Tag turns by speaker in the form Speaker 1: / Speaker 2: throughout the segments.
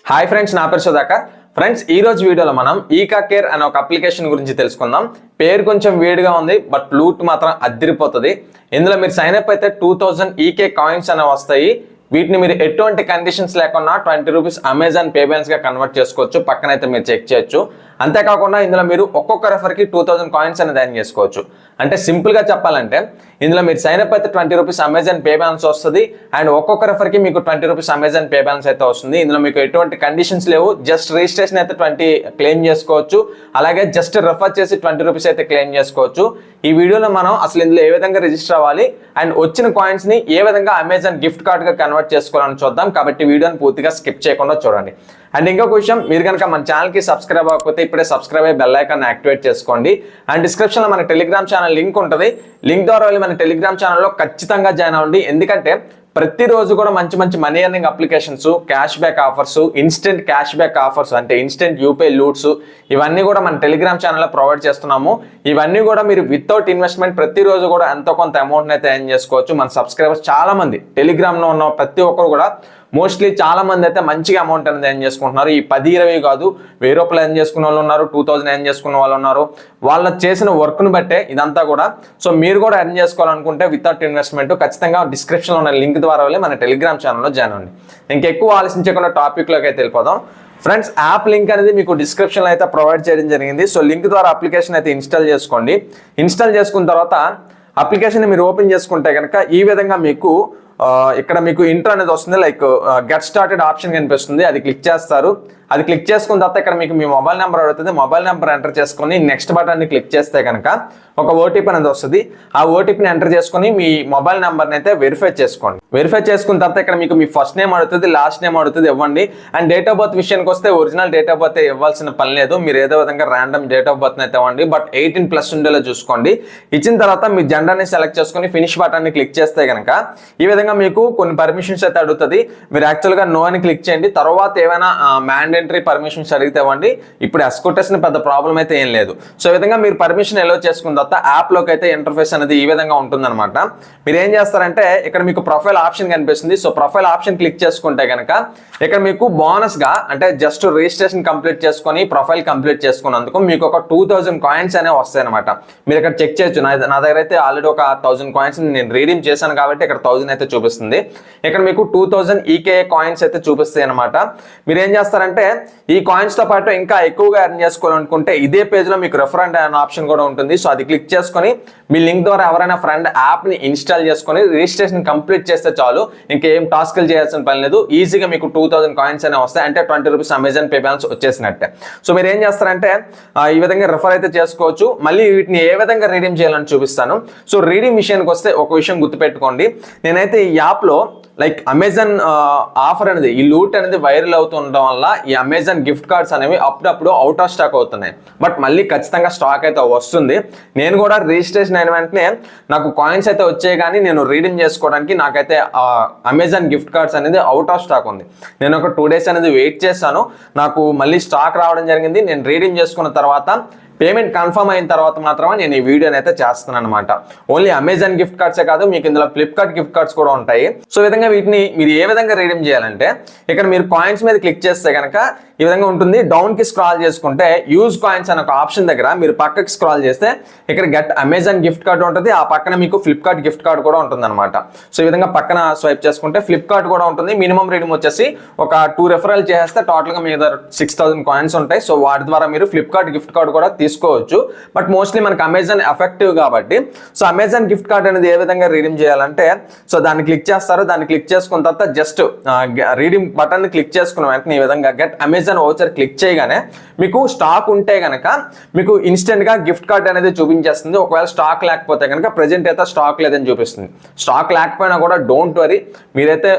Speaker 1: Hi friends, నా పేరు Sudhakar. Friends, ఈ రోజు వీడియోలో మనం ఈకా కేర్ అనే ఒక అప్లికేషన్ గురించి తెలుసుకుందాం. పేరు కొంచెం వేడిగా ఉంది, బట్ లూట్ మాత్రం అద్దిరిపోతుంది. ఇందులో మీరు సైన్ అప్ అయితే 2000 ఈకే కాయిన్స్ అనేవి వస్తాయి. వీటిని మీరు ఎటువంటి కండిషన్స్ లేకుండా 20 రూపీస్ అమెజాన్ పే బ్యాలెన్స్ గా కన్వర్ట్ చేసుకోవచ్చు. పక్కనైతే మీరు చెక్ చేయొచ్చు. అంతేకాకుండా ఇందులో మీరు ఒక్కొక్క రెఫర్కి 2000 కాయిన్స్ అనేది ఎర్న్ చేసుకోవచ్చు. అంటే సింపుల్గా చెప్పాలంటే ఇందులో మీరు సైన్ అప్ అయితే 20 రూపీస్ అమెజాన్ పే బ్యాలెన్స్ వస్తుంది. అండ్ ఒక్కొక్క రెఫర్కి మీకు 20 రూపీస్ అమెజాన్ పే బ్యాలెన్స్ అయితే వస్తుంది. ఇందులో మీకు ఎటువంటి కండిషన్స్ లేవు. జస్ట్ రిజిస్ట్రేషన్ అయితే 20 క్లెయిమ్ చేసుకోవచ్చు. అలాగే జస్ట్ రెఫర్ చేసి 20 రూపీస్ అయితే క్లెయిమ్ చేసుకోవచ్చు. ఈ వీడియోలో మనం అసలు ఇందులో ఏ విధంగా రిజిస్టర్ అవ్వాలి అండ్ వచ్చిన కాయిన్స్ ని ఏ విధంగా అమెజాన్ గిఫ్ట్ కార్డ్ గా కన్వర్ట్ చేసుకోవాలని చూద్దాం. కాబట్టి వీడియోని పూర్తిగా స్కిప్ చేయకుండా చూడండి. అండ్ ఇంకొక విషయం, మీరు కనుక మన ఛానల్కి సబ్స్క్రైబ్ అవ్వకపోతే ఇప్పుడే సబ్స్క్రైబ్ అయ్యి బెల్ ఐకాన్ యాక్టివేట్ చేసుకోండి. అండ్ డిస్క్రిప్షన్లో మన టెలిగ్రామ్ ఛానల్ లింక్ ఉంటుంది. లింక్ ద్వారా వెళ్ళి మన టెలిగ్రామ్ ఛానల్లో ఖచ్చితంగా జాయిన్ అవ్వండి. ఎందుకంటే ప్రతిరోజు కూడా మంచి మంచి money earning applications, cash back offers, instant cash back offers అంటే ఇన్స్టెంట్ యూపీఐ లూట్స్, ఇవన్నీ కూడా మన టెలిగ్రామ్ ఛానల్లో ప్రొవైడ్ చేస్తున్నాము. ఇవన్నీ కూడా మీరు వితౌట్ ఇన్వెస్ట్మెంట్ ప్రతిరోజు కూడా ఎంతో కొంత అమౌంట్ అయితే ఎర్న్ చేసుకోవచ్చు. మన సబ్స్క్రైబర్స్ చాలా మంది టెలిగ్రామ్లో ఉన్న ప్రతి ఒక్కరు కూడా మోస్ట్లీ చాలా మంది అయితే మంచిగా అమౌంట్ అనేది ఎర్న్ చేసుకుంటున్నారు. ఈ 10-20 కాదు, 1000 రూపాయలు ఎర్న్ చేసుకున్న వాళ్ళు ఉన్నారు, 2000 ఎర్న్ చేసుకున్న వాళ్ళు ఉన్నారు. వాళ్ళ చేసిన వర్క్ను బట్టే ఇదంతా కూడా. సో మీరు కూడా ఎర్న్ చేసుకోవాలనుకుంటే వితౌట్ ఇన్వెస్ట్మెంట్ ఖచ్చితంగా డిస్క్రిప్షన్లో ఉన్న లింక్ ద్వారా వెళ్ళి మన టెలిగ్రామ్ ఛానల్లో జాయిన్ అవ్వండి. ఇంకెక్కువ ఆలోచించకుండా టాపిక్లోకి అయితే వెళ్ళిపోదాం. ఫ్రెండ్స్, యాప్ లింక్ అనేది మీకు డిస్క్రిప్షన్లో అయితే ప్రొవైడ్ చేయడం జరిగింది. సో లింక్ ద్వారా అప్లికేషన్ అయితే ఇన్స్టాల్ చేసుకోండి. ఇన్స్టాల్ చేసుకున్న తర్వాత అప్లికేషన్ మీరు ఓపెన్ చేసుకుంటే కనుక ఈ విధంగా మీకు ఇక్కడ మీకు ఇంట్రో అనేది వస్తుంది. లైక్ గెట్ స్టార్టెడ్ ఆప్షన్ కనిపిస్తుంది. అది క్లిక్ చేస్తారు. అది క్లిక్ చేసుకున్న తర్వాత ఇక్కడ మీకు మీ మొబైల్ నెంబర్ అడుగుతుంది. మొబైల్ నెంబర్ ఎంటర్ చేసుకొని నెక్స్ట్ బటన్ని క్లిక్ చేస్తే కనుక ఒక ఓటీపీ అనేది వస్తుంది. ఆ ఓటీపీని ఎంటర్ చేసుకొని మీ మొబైల్ నెంబర్ని అయితే వెరిఫై చేసుకోండి. వెరిఫై చేసుకున్న తర్వాత ఇక్కడ మీకు మీ ఫస్ట్ నేమ్ అడుగుతుంది, లాస్ట్ నేమ్ అడుగుతుంది, ఇవ్వండి. అండ్ డేట్ ఆఫ్ బర్త్ విషయానికి వస్తే ఒరిజినల్ డేట్ ఆఫ్ బర్త్ ఇవ్వాల్సిన పని లేదు. మీరు ఏదో విధంగా ర్యాండమ్ డేట్ ఆఫ్ బర్త్ అయితే ఇవ్వండి, బట్ 18+ ఉండేలా చూసుకోండి. ఇచ్చిన తర్వాత మీ జెండర్ని సెలెక్ట్ చేసుకొని ఫినిష్ బటన్ని క్లిక్ చేస్తే కనుక ఈ విధంగా మీకు కొన్ని పర్మిషన్స్ అయితే అడుగుతుంది. మీరు యాక్చువల్గా నో అని క్లిక్ చేయండి. తర్వాత ఏమైనా మ్యాండేటరీ పర్మిషన్స్ అడిగితే ఇవ్వండి. ఇప్పుడు ఎస్కొట్టేసిన పెద్ద ప్రాబ్లం అయితే ఏం లేదు. సో ఈ విధంగా మీరు పర్మిషన్ ఎలో చేసుకున్న తర్వాత యాప్లోకి అయితే ఇంటర్ఫేస్ అనేది ఈ విధంగా ఉంటుందన్నమాట. మీరు ఏం చేస్తారంటే ఇక్కడ మీకు ప్రొఫైల్ ఆప్షన్ కనిపిస్తుంది. సో ప్రొఫైల్ ఆప్షన్ క్లిక్ చేసుకుంటే కనుక ఇక్కడ మీకు బోనస్గా అంటే జస్ట్ రిజిస్ట్రేషన్ కంప్లీట్ చేసుకొని ప్రొఫైల్ కంప్లీట్ చేసుకున్నందుకు మీకు ఒక 2000 కాయిన్స్ అనేవి వస్తాయి అనమాట. మీరు ఇక్కడ చెక్ చేయొచ్చు. నా దగ్గర అయితే ఆల్రెడీ ఒక 1000 కాయిన్స్ నేను రీడీమ్ చేశాను కాబట్టి ఇక్కడ 1000 అయితే చూపిస్తుంది. ఇక్కడ మీకు 2000 ఈకే కాయిన్స్ అయితే చూపిస్తాయి అనమాట. మీరు ఏం చేస్తారంటే ఈ కాయిన్స్ తో పాటు ఇంకా ఎక్కువగా ఎర్న్ చేసుకోవాలనుకుంటే ఇదే పేజ్ లో మీకు రెఫరెండ్ అనే ఆప్షన్ కూడా ఉంటుంది. సో అది క్లిక్ చేసుకొని మీ లింక్ ద్వారా ఎవరైనా ఫ్రెండ్ యాప్ ని ఇన్స్టాల్ చేసుకొని రిజిస్ట్రేషన్ కంప్లీట్ చేస్తే చాలు. ఇంకేం టాస్క్లు చేయాల్సిన పని లేదు. ఈజీగా మీకు 2000 కాయిన్స్ అనేవి వస్తాయి. అంటే 20 రూపీస్ అమెజాన్ పే బ్యాలెన్స్ వచ్చేసినట్టే. సో మీరు ఏం చేస్తారంటే ఈ విధంగా రెఫర్ అయితే చేసుకోవచ్చు. మళ్ళీ వీటిని ఏ విధంగా రీడీమ్ చేయాలని చూపిస్తాను. సో రీడీమ్ విషయానికి వస్తే ఒక విషయం గుర్తుపెట్టుకోండి. నేనైతే ఈ యాప్లో లైక్ అమెజాన్ ఆఫర్ అనేది ఈ లూట్ అనేది వైరల్ అవుతుండడం వల్ల ఈ అమెజాన్ గిఫ్ట్ కార్డ్స్ అనేవి అప్పుడప్పుడు అవుట్ ఆఫ్ స్టాక్ అవుతున్నాయి. బట్ మళ్ళీ ఖచ్చితంగా స్టాక్ అయితే వస్తుంది. నేను కూడా రిజిస్ట్రేషన్ అయిన వెంటనే నాకు కాయిన్స్ అయితే వచ్చాయి, కానీ నేను రీడీమ్ చేసుకోవడానికి నాకైతే అమెజాన్ గిఫ్ట్ కార్డ్స్ అనేది అవుట్ ఆఫ్ స్టాక్ ఉంది. నేను ఒక 2 డేస్ అనేది వెయిట్ చేశాను. నాకు మళ్ళీ స్టాక్ రావడం జరిగింది. నేను రీడీమ్ చేసుకున్న తర్వాత పేమెంట్ కన్ఫర్మ్ అయిన తర్వాత మాత్రమే నేను ఈ వీడియోని అయితే చేస్తున్నాను అనమాట. ఓన్లీ అమెజాన్ గిఫ్ట్ కార్డ్సే కాదు, మీకు ఇందులో ఫ్లిప్కార్ట్ గిఫ్ట్ కార్డ్స్ కూడా ఉంటాయి. సో ఈ విధంగా వీటిని మీరు ఏ విధంగా రీడీమ్ చేయాలంటే ఇక్కడ మీరు కాయిన్స్ మీద క్లిక్ చేస్తే కనుక ఈ విధంగా ఉంటుంది. డౌన్ కి స్క్రాల్ చేసుకుంటే యూజ్ కాయిన్స్ అనే ఒక ఆప్షన్ దగ్గర మీరు పక్కకి స్క్రాల్ చేస్తే ఇక్కడ గెట్ అమెజాన్ గిఫ్ట్ కార్డ్ ఉంటుంది. ఆ పక్కన మీకు ఫ్లిప్కార్ట్ గిఫ్ట్ కార్డ్ కూడా ఉంటుంది అనమాట. సో ఈ విధంగా పక్కన స్వైప్ చేసుకుంటే ఫ్లిప్కార్ట్ కూడా ఉంటుంది. మినిమం రీడీమ్ వచ్చేసి ఒక 2 రెఫరల్ చేస్తే టోటల్గా మీ దగ్గర 6000 కాయిన్స్ ఉంటాయి. సో వాటి ద్వారా మీరు ఫ్లిప్కార్ట్ గిఫ్ట్ కార్డ్ కూడా తీసుకోవచ్చు. బట్ మోస్ట్లీ మనకి అమెజాన్ ఎఫెక్టివ్ కాబట్టి సో అమెజాన్ గిఫ్ట్ కార్డ్ అనేది ఏ విధంగా రీడీమ్ చేయాలంటే సో దాన్ని క్లిక్ చేస్తారు. దాన్ని క్లిక్ చేసుకున్న తర్వాత జస్ట్ రీడీమ్ బటన్ క్లిక్ చేసుకున్న వెంటనే ఈ విధంగా గెట్ అమెజాన్ వౌచర్ క్లిక్ చేయగానే మీకు స్టాక్ ఉంటే కనుక మీకు ఇన్స్టెంట్ గా గిఫ్ట్ కార్డ్ అనేది చూపించేస్తుంది. ఒకవేళ స్టాక్ లేకపోతే కనుక ప్రెజెంట్ అయితే స్టాక్ లేదని చూపిస్తుంది. స్టాక్ లేకపోయినా కూడా డోంట్ వరీ, మీరైతే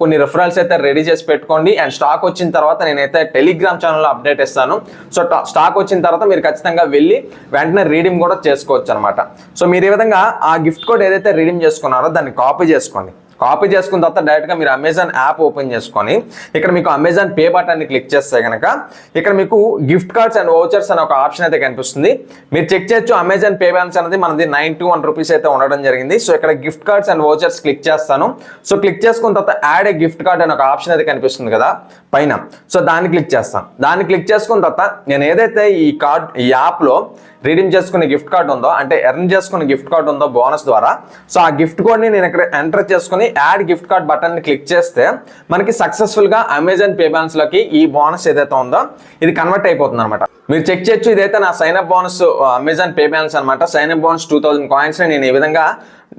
Speaker 1: కొన్ని రిఫరల్స్ అయితే రెడీ చేసి పెట్టుకోండి. అండ్ స్టాక్ వచ్చిన తర్వాత నేనైతే టెలిగ్రామ్ ఛానల్లో అప్డేట్ ఇస్తాను. సో స్టాక్ వచ్చిన తర్వాత మీరు ఖచ్చితంగా వెళ్ళి వెంటనే రీడీమ్ కూడా చేసుకోవచ్చు అనమాట. సో మీరు ఈ విధంగా ఆ గిఫ్ట్ కోడ్ ఏదైతే రీడీమ్ చేసుకున్నారో దాన్ని కాపీ చేసుకోండి. కాపీ చేసుకున్న తర్వాత డైరెక్ట్గా మీరు అమెజాన్ యాప్ ఓపెన్ చేసుకొని ఇక్కడ మీకు అమెజాన్ పే బటన్ని క్లిక్ చేస్తే కనుక ఇక్కడ మీకు గిఫ్ట్ కార్డ్స్ అండ్ వౌచర్స్ అనే ఒక ఆప్షన్ అయితే కనిపిస్తుంది. మీరు చెక్ చేయొచ్చు అమెజాన్ పే బ్యాలెన్స్ అనేది మనది 91 రూపీస్ అయితే ఉండడం జరిగింది. సో ఇక్కడ gift cards and vouchers click చేస్తాను. సో క్లిక్ చేసుకున్న తర్వాత యాడ్ ఏ గిఫ్ట్ కార్డ్ అనే ఒక ఆప్షన్ అయితే కనిపిస్తుంది కదా పైన. సో దాన్ని క్లిక్ చేస్తాను. దాన్ని క్లిక్ చేసుకున్న తర్వాత నేను ఏదైతే ఈ యాప్లో రీడీమ్ చేసుకునే గిఫ్ట్ కార్డ్ ఉందో, అంటే ఎర్న్ చేసుకునే గిఫ్ట్ కార్డ్ ఉందో బోనస్ ద్వారా, సో ఆ గిఫ్ట్ కోడ్ని నేను ఇక్కడ ఎంటర్ చేసుకుని యాడ్ గిఫ్ట్ కార్డ్ బటన్ని క్లిక్ చేస్తే మనకి సక్సెస్ఫుల్గా అమెజాన్ పే బ్యాలెన్స్లోకి ఈ బోనస్ ఏదైతే ఉందో ఇది కన్వర్ట్ అయిపోతుంది అనమాట. మీరు చెక్ చేయొచ్చు, ఇదైతే నా sign up bonus Amazon pay balance అనమాట. సైన్ అప్ బోనస్ 2000 కాయిన్స్ నేను ఈ విధంగా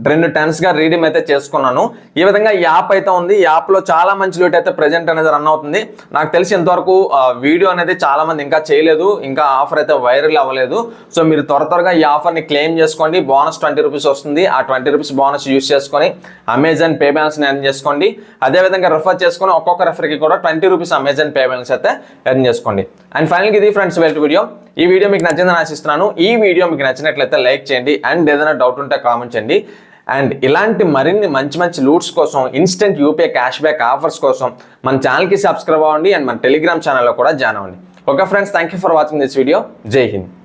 Speaker 1: 2 టైమ్స్ గా రీడీమ్ అయితే చేసుకున్నాను. ఈ విధంగా యాప్ అయితే ఉంది. యాప్ లో చాలా మంచి లూట్ అయితే ప్రెజెంట్ అనేది రన్ అవుతుంది. నాకు తెలిసి ఇంతవరకు వీడియో అనేది చాలా మంది ఇంకా చేయలేదు, ఇంకా ఆఫర్ అయితే వైరల్ అవ్వలేదు. సో మీరు త్వరగా ఈ ఆఫర్ని క్లెయిమ్ చేసుకోండి. బోనస్ 20 రూపీస్ వస్తుంది. ఆ 20 రూపీస్ బోనస్ యూస్ చేసుకొని అమెజాన్ పే బ్యాలెన్స్ ఎర్న్ చేసుకోండి. అదేవిధంగా రెఫర్ చేసుకొని ఒక్కొక్క రెఫర్కి కూడా 20 రూపీస్ అమెజాన్ పే బ్యాలెన్స్ అయితే ఎర్న్ చేసుకోండి. అండ్ ఫైనల్గా ఇది ఫ్రెండ్స్ వెల్ట్ వీడియో. ఈ వీడియో మీకు నచ్చిందని ఆశిస్తున్నాను. ఈ వీడియో మీకు నచ్చినట్లయితే లైక్ చేయండి అండ్ ఏదైనా డౌట్ ఉంటే కామెంట్ చేయండి. అండ్ ఇలాంటి మరిన్ని మంచి లూట్స్ కోసం, instant UPI cash back offers కోసం మన ఛానల్కి సబ్స్క్రైబ్ అవ్వండి అండ్ మన టెలిగ్రామ్ ఛానల్లో కూడా జాయిన్ అవ్వండి. Okay friends, thank you for watching this video. జై హింద్.